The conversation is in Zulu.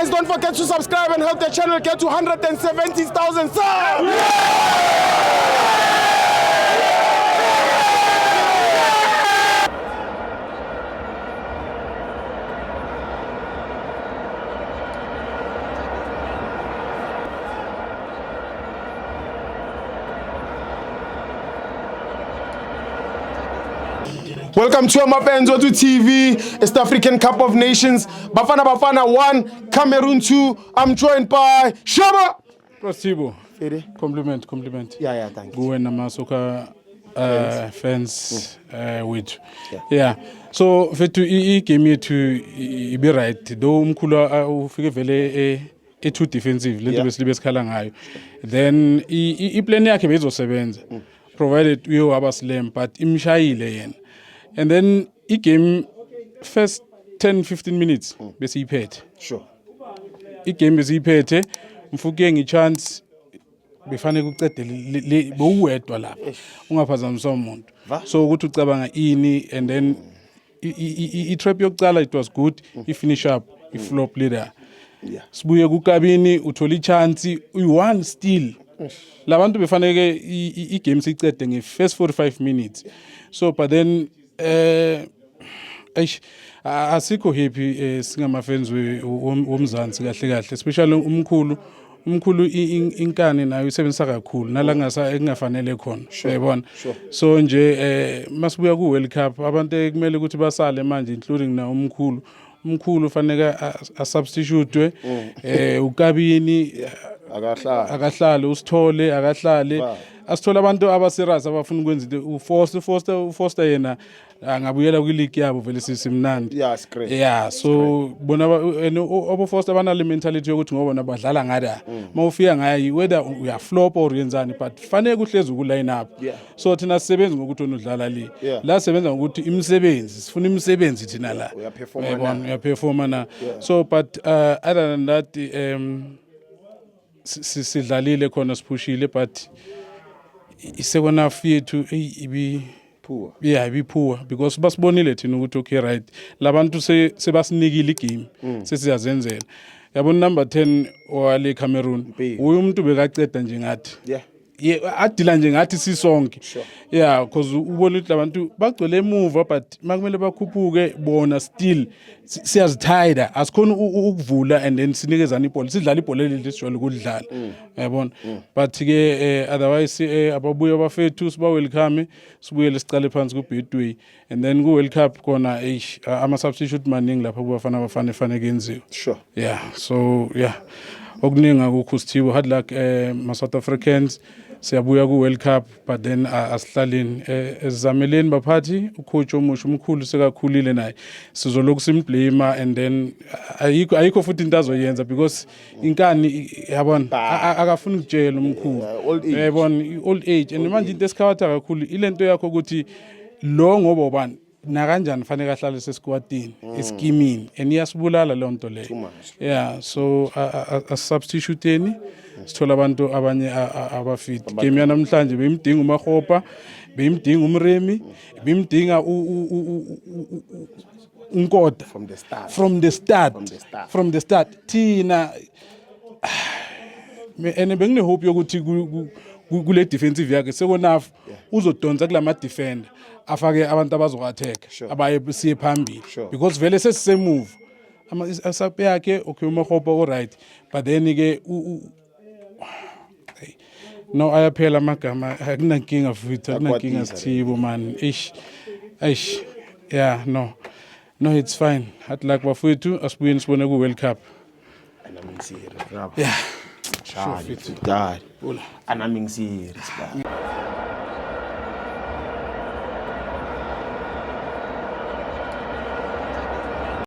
Guys, don't forget to subscribe and help the channel get to 170,000 subs. Welcome to Amapenzo to TV, East African Cup of Nations. Bafana Bafana 1, Cameroon 2. I'm joined by Shaba. Rosibo. Compliment. Yeah, thank you. Go and Namasoka fans with. Yeah. So fetu I came here to be right. Though umkula ufike vele too defensive. Lento besikhala ngayo. Then I plan yakhe bezosebenza. Provided we have a slam, but imshayile yena. And then he came first 10-15 minutes bese iphethe. Sure. Igame bese iphethe mfuke ngichance befanele ukucedela bowedwa lapha ungaphazamisa umuntu. So ukuthi ucabanga ini and then I trap yokucala it was good, I finish up, I flop leader. Yeah. Sibuye kuKabini uthola ichance uyi-1 still. Labantu befanele igame sicede nge first 45 minutes. So but then asikho happy singama fans womzansi kahle especially umkhulu inkani nayo isebenzisa kakhulu nalangasa engafanele khona uyabona. So nje masibuya ku World Cup abantu kumele ukuthi basale manje including na umkhulu fanele a substitute uKabini akahlale usithole akahlale asithola abantu abaserious abafuna ukwenza into uFoster yena angabuyela kwi-league yabo vele sisimnandi. Yes, great. Yeah, so bona abo Foster banale mentality yokuthi ngoba nabadlala ngada mawufika ngayi whether uya flop or uyenzani but fanele kuhlezi ku line up. So thina sisebenza ngokuthi onudlala la sebenza ngokuthi imisebenzi sifuna imisebenzi thina la uyaperforma na. So but other than that sidlalile khona siphushile but second half yethu ibi poor. Yeah, ibi poor because basibonile thina ukuthi okay right labantu sebasinikile igame sesiyazenzela. Yabona number 10 wale Cameroon uyu umuntu bekaceda nje ngathi adila nje ngathi sisonke. Yeah, because ubona ukuthi labantu bagcwele emuva but makumele bakhuphuke bona still siyazithayida asikhona ukuvula and then sinikezana ibhola sidlala ibhola lesijwayele ukudlala yabona but ke otherwise ababuye abafethu siba welcome sibuyele sicale phansi ku Betway and then ku World Cup kona ama substitute maningi lapha kubafana bafane kenziwe. Sure. Yeah, so yeah okuninga kukhusithiwe hard luck ma South Africans siyabuya ku World Cup but then asihlaleni ezameleni baphathi ucoach omusha umkhulu sekakhulile naye sizoloku simblame and then ayikho futhi into azoyenza because inkani yabona akafuni ukutshela umkhulu yabona old age and manje into esikhabatha kakhulu ilento yakho ukuthi lo ngoba ubani na kanjani fanele ahlale sesquadini iskimini and iyasibulala le nto leyo. Yeah, so substituteni sithola abantu abanye abafit. Game yanamhlanje beyimdinga uMakgopa, beyimdinga uMremi, beyimdinga uNkoda from the start thina ene bengine hope yokuthi kule defensive yakhe sekonafu uzodonsa kulama defender afake abantu abazokatheka abaye siye phambili because vele sesise move asape yakhe okay uMakgopa all right but then ke no ayaphela amagama akunankinga futhi akunankinga sithibo man yeah no it's fine hard luck bafethu asibuye sibone ku World Cup and I'm serious yeah sure fit God and I'm serious.